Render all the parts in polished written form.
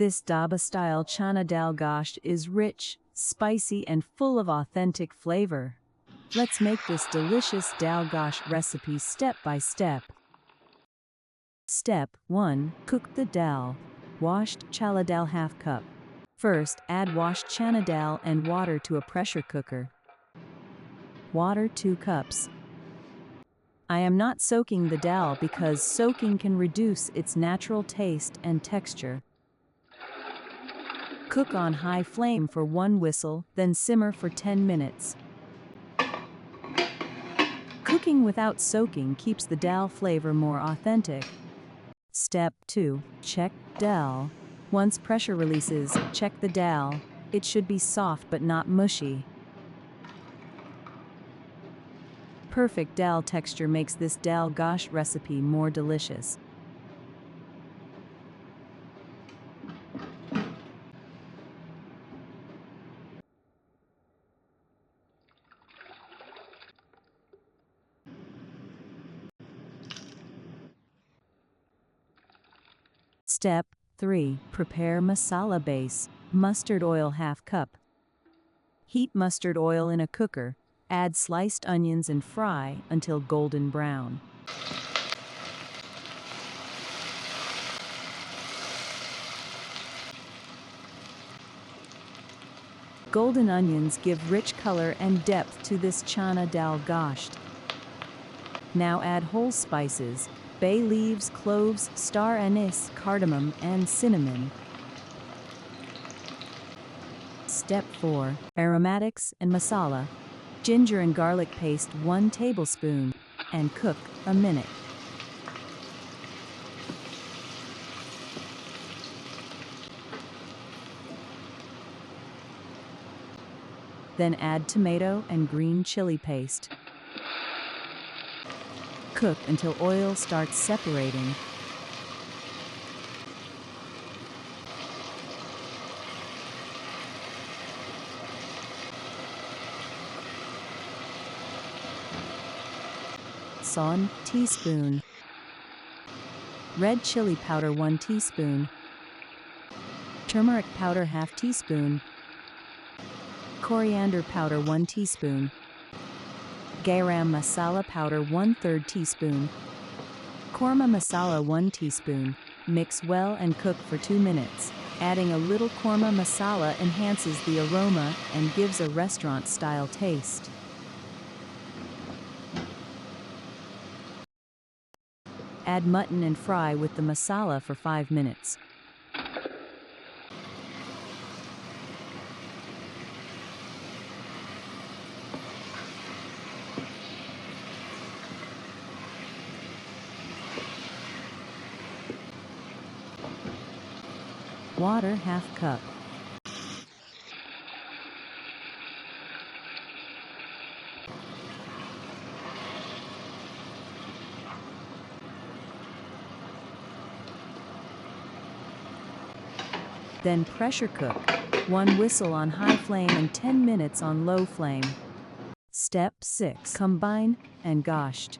This Dhaba-style Chana Dal Gosht is rich, spicy and full of authentic flavor. Let's make this delicious Dal Gosht recipe step by step. Step 1. Cook the dal. Washed chala dal ½ cup. First, add washed chana dal and water to a pressure cooker. Water 2 cups. I am not soaking the dal because soaking can reduce its natural taste and texture. Cook on high flame for 1 whistle, then simmer for 10 minutes. Cooking without soaking keeps the dal flavor more authentic. Step 2. Check dal. Once pressure releases, check the dal. It should be soft but not mushy. Perfect dal texture makes this Dal Gosht recipe more delicious. Step 3. Prepare masala base. Mustard oil ½ cup. Heat mustard oil in a cooker. Add sliced onions and fry until golden brown. Golden onions give rich color and depth to this Chana Dal Gosht. Now add whole spices, bay leaves, cloves, star anise, cardamom, and cinnamon. Step 4. Aromatics and masala. Ginger and garlic paste 1 tablespoon, and cook a minute. Then add tomato and green chili paste. Cook until oil starts separating. Salt teaspoon. Red chili powder 1 teaspoon. Turmeric powder ½ teaspoon. Coriander powder 1 teaspoon. Garam masala powder 1/3 teaspoon. Korma masala 1 teaspoon. Mix well and cook for 2 minutes. Adding a little korma masala enhances the aroma and gives a restaurant-style taste. Add mutton and fry with the masala for 5 minutes. Water ½ cup. Then pressure cook. 1 whistle on high flame and 10 minutes on low flame. Step 6. Combine and gosht.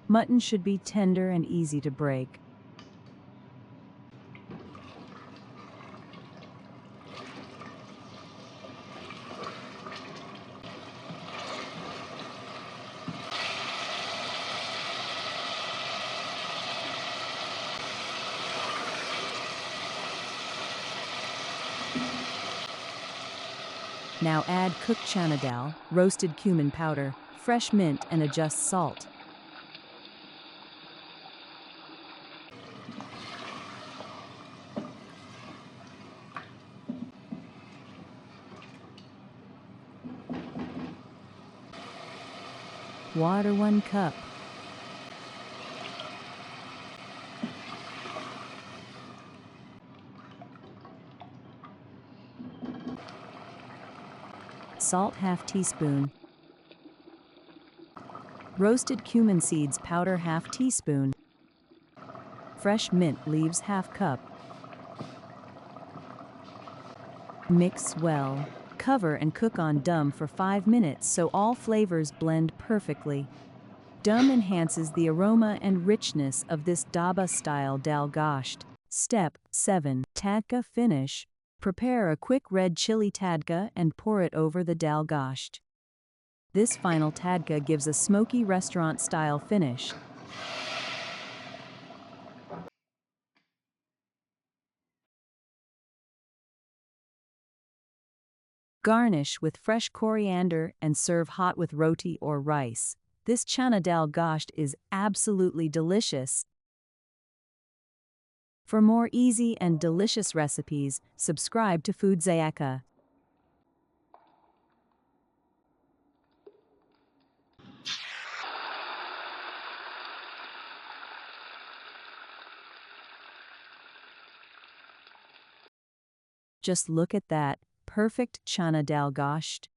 Mutton should be tender and easy to break. Now add cooked chana dal, roasted cumin powder, fresh mint, and adjust salt. Water 1 cup. Salt ½ teaspoon. Roasted cumin seeds powder ½ teaspoon. Fresh mint leaves ½ cup. Mix well. Cover and cook on dum for 5 minutes so all flavors blend perfectly. Dum enhances the aroma and richness of this Dhaba-style Dal Gosht. Step 7. Tadka finish. Prepare a quick red chili tadka and pour it over the Dal Gosht. This final tadka gives a smoky restaurant-style finish. Garnish with fresh coriander and serve hot with roti or rice. This Chana Dal Gosht is absolutely delicious. For more easy and delicious recipes, subscribe to Food Zayaka. Just look at that, perfect Chana Dal Gosht.